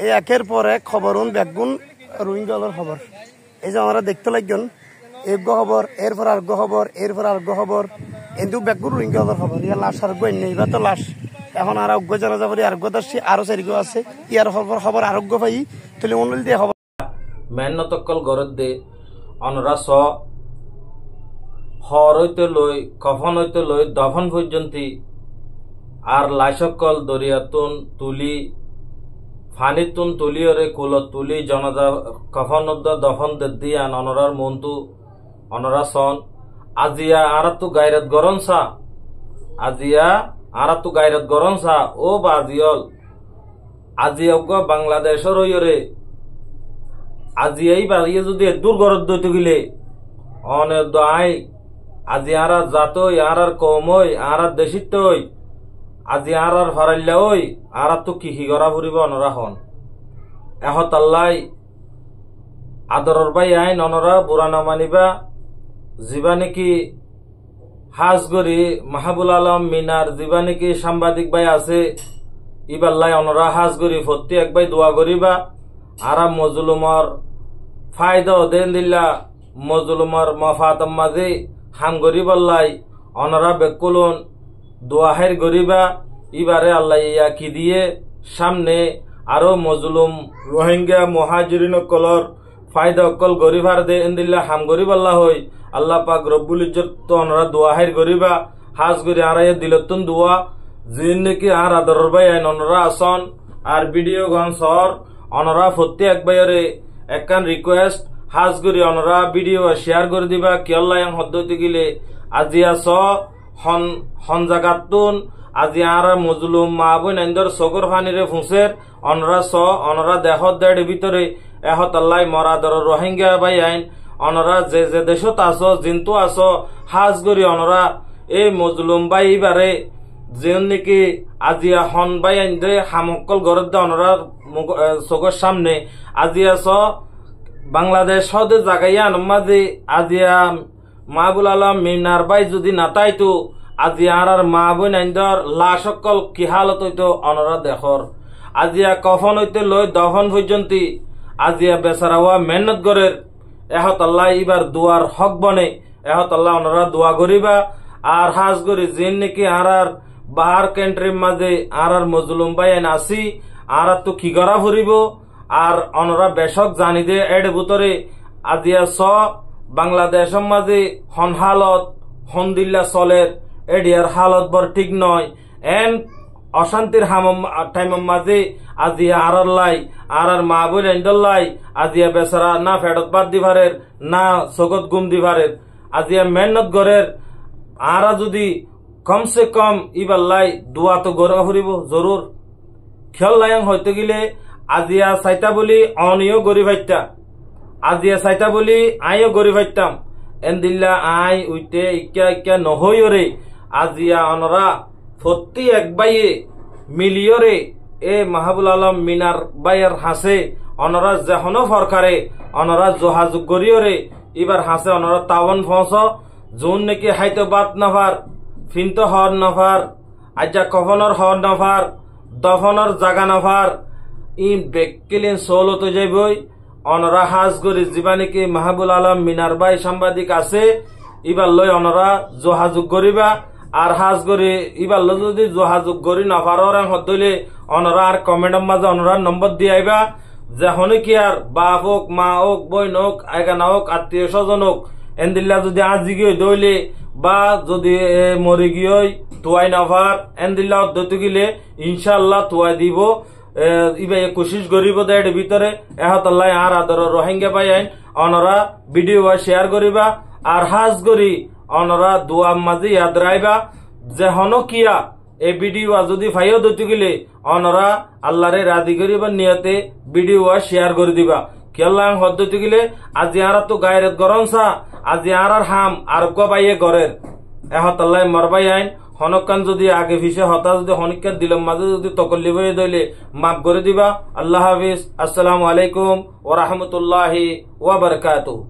এই একের পর এক খবর বেগুন রোহিঙ্গার খবর। এই যে আমরা দেখতে লাগবেন এক খবর, এরপর আরোগ্য খবর, এরপর আরোগ্য খবর, কিন্তু বেগুন রোহিঙ্গার খবর। ইয়ার লাশ আরোগ্য নেই, এবার তো লাশ এখন আরোগ্য জানা যাবে। আরোগ্য আসছে আরো চারিগো আছে, ইয়ার খবর আরোগ্য পাই তুলে অনুল দিয়ে খবর মেহনতকল গরত দে অনরা স হর হইতে লই কফন হইতে লই দফন পর্যন্ত আর লাশকল দরিয়াতুন তুলি ফানিতুন তুলিয়রে কুলত তুলি জনজা কফন দফন দিয়ান অনরার মন্তু অনরা সন আজিয়া আরাতু গায়রত গরনসা আজিয়া আরাতু গায়রত গরনসা ও বাজিয়ল আজিয়গ বাংলাদেশের হইরে আজিয়াই বাড়িয়ে যদি দূর গরত দইতে গেলে অনে দাই আজি আরার জাতই আরার কমই আরার দেশিতই আজি আরার ফারাইল্লা ওই আর তো কি গড়া ফুরিব অনরা হন এহত আল্লাই আদরর বাই আইন অনরা বুড়ানা মানিবা যিবা নাকি হাজগরি মাহবুল আলম মিনার যিবা নাকি সাংবাদিক ভাই আছে ইবাল্লাই অনরা হাজগরি ফত্তি এক ভাই দোয়া করিবা আরা মজলুমর ফায়দা দেন দিল্লা মজলুমর মফাতম মাঝে হাম গরিবাল্লাই অনরা বেকুলন দোয়াহের গরিবা ইবারে আল্লাহ ইয়া কি দিয়ে সামনে আরো মজলুম রোহিঙ্গা মুহাজিরিন কলর ফায়দা অকল গরিবার দে এন্দিল্লা হাম গরিব আল্লাহ হই আল্লাহ পাক রব্বুল ইজ্জত তো অনরা দোয়াহের গরিবা হাজ গরি আরাইয়া দিলতুন দোয়া জিন নাকি আর আদরর ভাই আইন অনরা আসন আর ভিডিও গন সর অনরা ফত্তি এক ভাইরে একখান রিকোয়েস্ট হাজ গরি অনরা ভিডিও শেয়ার করে দিবা কি আল্লাহ ইয়াং হদ্দতে গিলে আজিয়া স হন জাগাতুন আজি আর মজলুম মা বোন এন্দর সগর ফানিরে ফুসের অনরা স অনরা দেহত দেড় ভিতরে এহত আল্লাহ মরাদর রোহিঙ্গা ভাই আইন অনরা যে যে দেশত আসো জিন্তু আসো হাজ গরি অনরা এই মজলুম ভাই বারে যেন নাকি আজিয়া হন ভাই আইন দে হামকল গরদ অনরা সগর সামনে আজিয়া স বাংলাদেশ হদে জাগাইয়া মাঝে আজিয়া মাহবুল আলম মিনার ভাই যদি নাতাইতো আজি আর মা বোন আইন্দর লাশ সকল কি হালত হইতো অনরা দেখর আজিয়া কফন হইতে লই দফন পর্যন্ত আজিয়া বেচারাওয়া মেহনত গরের এহত আল্লাহ ইবার দুয়ার হক বনে এহত আল্লাহ অনরা দোয়া করিবা আর হাজ গরি জিন নাকি আর বাহার কান্ট্রির মাঝে আর মজলুম ভাই আইন আসি আর তো কি করা ফুরিব আর অনরা বেশক জানি দে এড ভিতরে আজিয়া স বাংলাদেশের মাঝে হন হালত হন দিল্লা চলের এডিয়ার হালত বর ঠিক নয় এন অশান্তির টাইমের মাঝে আজিয়া আরার লাই আর মা বোন এন্ডলাই আজিয়া বেচারা না ফেরত বাদ দিভারের না সগত গুম দিভারের আজিয়া মেহনত গরের আরা যদি কমসে কম ইবাল্লাই দোয়া তো গড়া ফুরিব জরুর খেয়াল লাইং হইতে গেলে আজিয়া চাইতা বলি অনিও গরি ভাইটা আজিয়া চাইতা বলি আইও গরি ভাইতাম এন্দিল্লা আই উইতে ইকা ইকা নহইরে আজিয়া অনরা ফত্তি এক বাইয়ে মিলিয়রে এ মাহবুল আলম মিনার বাইয়ের হাসে অনরা যেহনো ফরকারে অনরা যোগাযোগ করিয়রে এবার হাসে অনরা তাওয়ান ফস যোন নাকি হাইতো বাত নাফার ফিনতো হর নাফার আজ্জা কফনর হর নাফার দফনর জাগা নাফার ইন বেকিলিন সোলো তো যাইবই অনরা হাজ গরি যিবা নাকি মাহবুল আলম মিনার বাই সাংবাদিক আছে ইবার লই অনরা যোগাযোগ করিবা আর হাজ গরি ইবার লো যদি যোগাযোগ করি নাফারর হতলে অনরা আর কমেন্টের মাঝে অনরা নম্বর দিয়ে আইবা যখন কি আর বাপ হোক মা হোক বইন হোক আইগানা হোক আত্মীয় স্বজন হোক এন্দিল্লা যদি আজি গিয়ে দইলে বা যদি মরে গিয়ে তুয়াই নাফার এন্দিল্লা অদ্দত গিলে ইনশাল্লাহ তুয়াই দিব ইবাই কোশিশ করিব দেড় ভিতরে এহত আল্লাহ আর আদর রোহিঙ্গা ভাই আইন অনরা ভিডিও শেয়ার করিবা আর হাজ গরি অনরা দোয়া মাঝে ইয়াদ রাইবা যে হন কিয়া এই ভিডিও যদি ফাইও দইতে গেলে অনরা আল্লাহরে রাজি করিবার নিয়তে ভিডিও শেয়ার করে দিবা কেল্লাং হদ্দতে গেলে আজি আর তো গায়রত গরমসা আজি আর হাম আর বাইয়ে গরের এহত আল্লাহ মরবাই আইন হনকান যদি আগে ভিসে হতা যদি হনিকান দিলাম মাঝে যদি তকল্লি হয়ে দইলে মাফ করে দিবা। আল্লাহ হাফিজ। আসসালামু আলাইকুম ওয়া রাহমাতুল্লাহি ওয়া বারাকাতুহু।